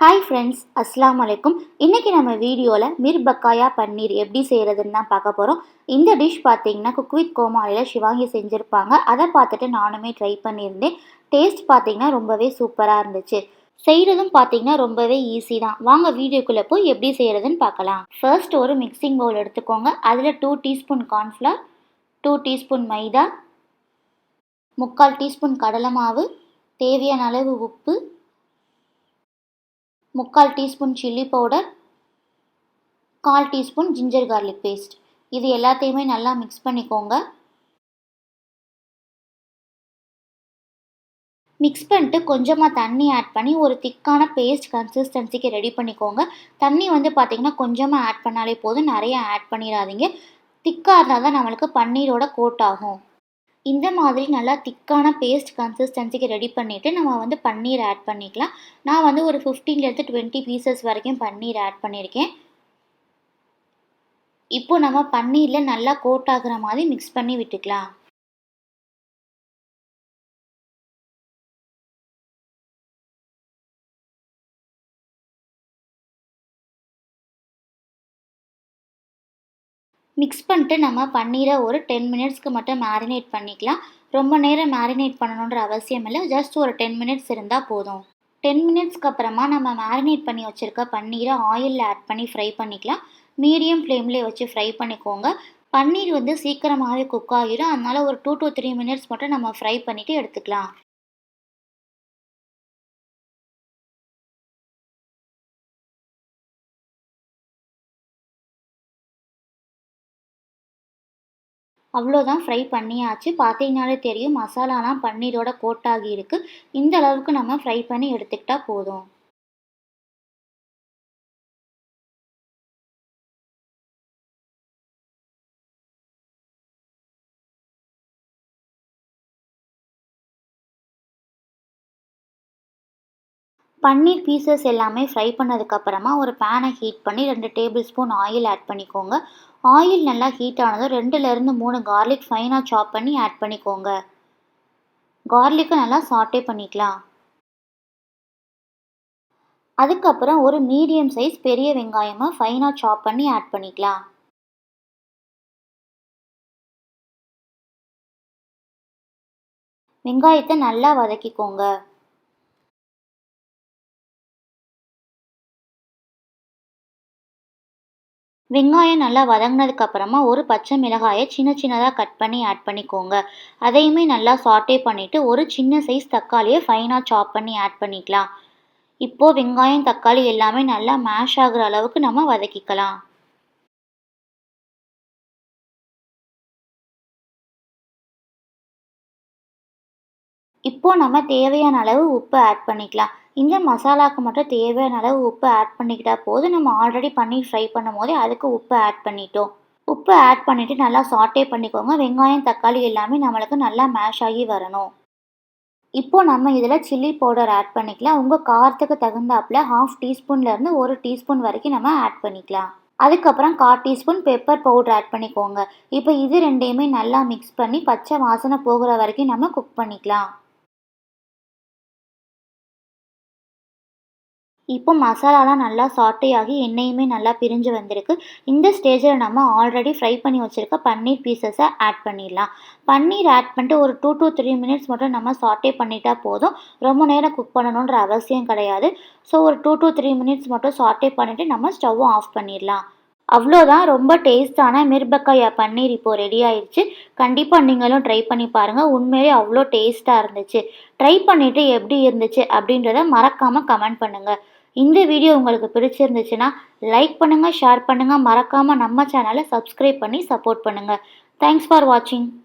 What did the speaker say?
Hi friends, அஸ்ஸலாமு அலைக்கும். இன்றைக்கி நம்ம வீடியோவில் மிர்பக்காயா பன்னீர் எப்படி செய்கிறதுன்னு தான் பார்க்க போகிறோம். இந்த டிஷ் பார்த்தீங்கன்னா குக் வித் கோமாளியில் சிவாங்கி செஞ்சுருப்பாங்க. அதை பார்த்துட்டு நானுமே ட்ரை பண்ணியிருந்தேன். டேஸ்ட் பார்த்தீங்கன்னா ரொம்பவே சூப்பராக இருந்துச்சு. செய்கிறதும் பார்த்தீங்கன்னா ரொம்பவே ஈஸி தான். வாங்க வீடியோக்குள்ளே போய் எப்படி செய்கிறதுன்னு பார்க்கலாம். ஃபர்ஸ்ட் ஒரு மிக்சிங் பவுல் எடுத்துக்கோங்க. அதில் 2 டீஸ்பூன் கார்ன்ஃப்ளவர், 2 டீஸ்பூன் மைதா, 3/4 டீஸ்பூன் கடலை மாவு, தேவையான அளவு உப்பு, 3/4 teaspoon chilli powder, 1/4 teaspoon ginger garlic paste. இது எல்லாத்தையுமே நல்லா மிக்ஸ் பண்ணிக்கோங்க. மிக்ஸ் பண்ணிட்டு கொஞ்சமாக தண்ணி ஆட் பண்ணி ஒரு திக்கான பேஸ்ட் கன்சிஸ்டன்சிக்கு ரெடி பண்ணிக்கோங்க. தண்ணி பார்த்திங்கன்னா கொஞ்சமாக ஆட் பண்ணாலே போதும், நிறைய ஆட் பண்ணிடாதீங்க. திக்காக இருந்தால் தான் நம்மளுக்கு பன்னீரோட கோட் ஆகும். இந்த மாதிரி நல்லா திக்கான பேஸ்ட் கன்சிஸ்டன்சிக்கு ரெடி பண்ணிவிட்டு நம்ம பன்னீர் ஆட் பண்ணிக்கலாம். நான் ஒரு 15 to 20 பீசஸ் வரைக்கும் பன்னீர் ஆட் பண்ணியிருக்கேன். இப்போ நம்ம பன்னீரில் நல்லா கோட் ஆகுற மாதிரி மிக்ஸ் பண்ணி விட்டுக்கலாம். மிக்ஸ் பண்ணிட்டு நம்ம பன்னீரை ஒரு 10 மினிட்ஸ்க்கு மட்டும் மேரினேட் பண்ணிக்கலாம். ரொம்ப நேரம் மேரினேட் பண்ணணுன்ற அவசியம் இல்லை, ஜஸ்ட் ஒரு 10 மினிட்ஸ் இருந்தால் போதும். 10 மினிட்ஸ்க்கு அப்புறமா நம்ம மேரினேட் பண்ணி வச்சுருக்க பன்னீரை ஆயிலில் ஆட் பண்ணி ஃப்ரை பண்ணிக்கலாம். மீடியம் ஃப்ளேம்லேயே வச்சு ஃப்ரை பண்ணிக்கோங்க. பன்னீர் சீக்கிரமாகவே குக் ஆகிடும், அதனால் ஒரு 2 to 3 மினிட்ஸ் மட்டும் நம்ம ஃப்ரை பண்ணிவிட்டு எடுத்துக்கலாம். அவ்வளோதான், ஃப்ரை பண்ணியாச்சு. பார்த்தீங்கனாலே தெரியும் மசாலாலாம் பன்னீரோட கோட் ஆகி இருக்குது. இந்த அளவுக்கு நம்ம ஃப்ரை பண்ணி எடுத்துக்கிட்டால் போதும். பன்னீர் பீசஸ் எல்லாமே ஃப்ரை பண்ணதுக்கப்புறமா ஒரு பேனை ஹீட் பண்ணி 2 டேபிள் ஸ்பூன் ஆயில் ஆட் பண்ணிக்கோங்க. ஆயில் நல்லா ஹீட் ஆனதும் 2லேருந்து 3 கார்லிக் ஃபைனாக சாப் பண்ணி ஆட் பண்ணிக்கோங்க. கார்லிக்கை நல்லா சாட்டே பண்ணிக்கலாம். அதுக்கப்புறம் ஒரு மீடியம் சைஸ் பெரிய வெங்காயமாக ஃபைனாக சாப் பண்ணி ஆட் பண்ணிக்கலாம். வெங்காயத்தை நல்லா வதக்கிக்கோங்க. வெங்காயம் நல்லா வதங்கினதுக்கப்புறமா ஒரு பச்சை மிளகாயை சின்ன சின்னதாக கட் பண்ணி ஆட் பண்ணிக்கோங்க. அதையுமே நல்லா சாட்டே பண்ணிவிட்டு ஒரு சின்ன சைஸ் தக்காளியை ஃபைனாக சாப் பண்ணி ஆட் பண்ணிக்கலாம். இப்போது வெங்காயம் தக்காளி எல்லாமே நல்லா மேஷ் ஆகுற அளவுக்கு நம்ம வதக்கிக்கலாம். இப்போது நம்ம தேவையான அளவு உப்பு ஆட் பண்ணிக்கலாம். இந்த மசாலாவுக்கு மட்டும் தேவையான அளவு உப்பு ஆட் பண்ணிக்கிட்டால் போதும். நம்ம ஆல்ரெடி பன்னீர் ஃப்ரை பண்ணும் போதே அதுக்கு உப்பு ஆட் பண்ணிட்டோம். உப்பு ஆட் பண்ணிவிட்டு நல்லா சாட்டே பண்ணிக்கோங்க. வெங்காயம் தக்காளி எல்லாமே நம்மளுக்கு நல்லா மேஷ் ஆகி வரணும். இப்போது நம்ம இதில் சில்லி பவுடர் ஆட் பண்ணிக்கலாம். உங்கள் காரத்துக்கு தகுந்தாப்பில் 1/2 டீஸ்பூன்லேருந்து 1 டீஸ்பூன் வரைக்கும் நம்ம ஆட் பண்ணிக்கலாம். அதுக்கப்புறம் 1/4 டீஸ்பூன் பெப்பர் பவுடர் ஆட் பண்ணிக்கோங்க. இப்போ இது ரெண்டையுமே நல்லா மிக்ஸ் பண்ணி பச்சை வாசனை போகிற வரைக்கும் நம்ம குக் பண்ணிக்கலாம். இப்போ மசாலாலாம் நல்லா சாட்டே ஆகி எண்ணெயுமே நல்லா பிரிஞ்சு வந்திருக்கு. இந்த ஸ்டேஜில் நம்ம ஆல்ரெடி ஃப்ரை பண்ணி வச்சுருக்க பன்னீர் பீசஸை ஆட் பண்ணிடலாம். பன்னீர் ஆட் பண்ணிட்டு ஒரு 2 to 3 மினிட்ஸ் மட்டும் நம்ம சாட்டே பண்ணிட்டா போதும். ரொம்ப நேரம் குக் பண்ணணுன்ற அவசியம் கிடையாது. ஸோ ஒரு 2 to 3 மினிட்ஸ் மட்டும் சாட்டே பண்ணிவிட்டு நம்ம ஸ்டவ்வை ஆஃப் பண்ணிடலாம். அவ்வளோதான், ரொம்ப டேஸ்டான மிர்பக்காயா பன்னீர் இப்போது ரெடி ஆயிடுச்சு. கண்டிப்பாக நீங்களும் ட்ரை பண்ணி பாருங்கள். உண்மையிலே அவ்வளோ டேஸ்ட்டாக இருந்துச்சு. ட்ரை பண்ணிவிட்டு எப்படி இருந்துச்சு அப்படின்றத மறக்காமல் கமெண்ட் பண்ணுங்கள். இந்த வீடியோ உங்களுக்கு பிடிச்சிருந்துச்சுன்னா லைக் பண்ணுங்கள், ஷேர் பண்ணுங்கள். மறக்காமல் நம்ம சேனலை சப்ஸ்கிரைப் பண்ணி சப்போர்ட் பண்ணுங்கள். தேங்க்ஸ் ஃபார் வாட்சிங்.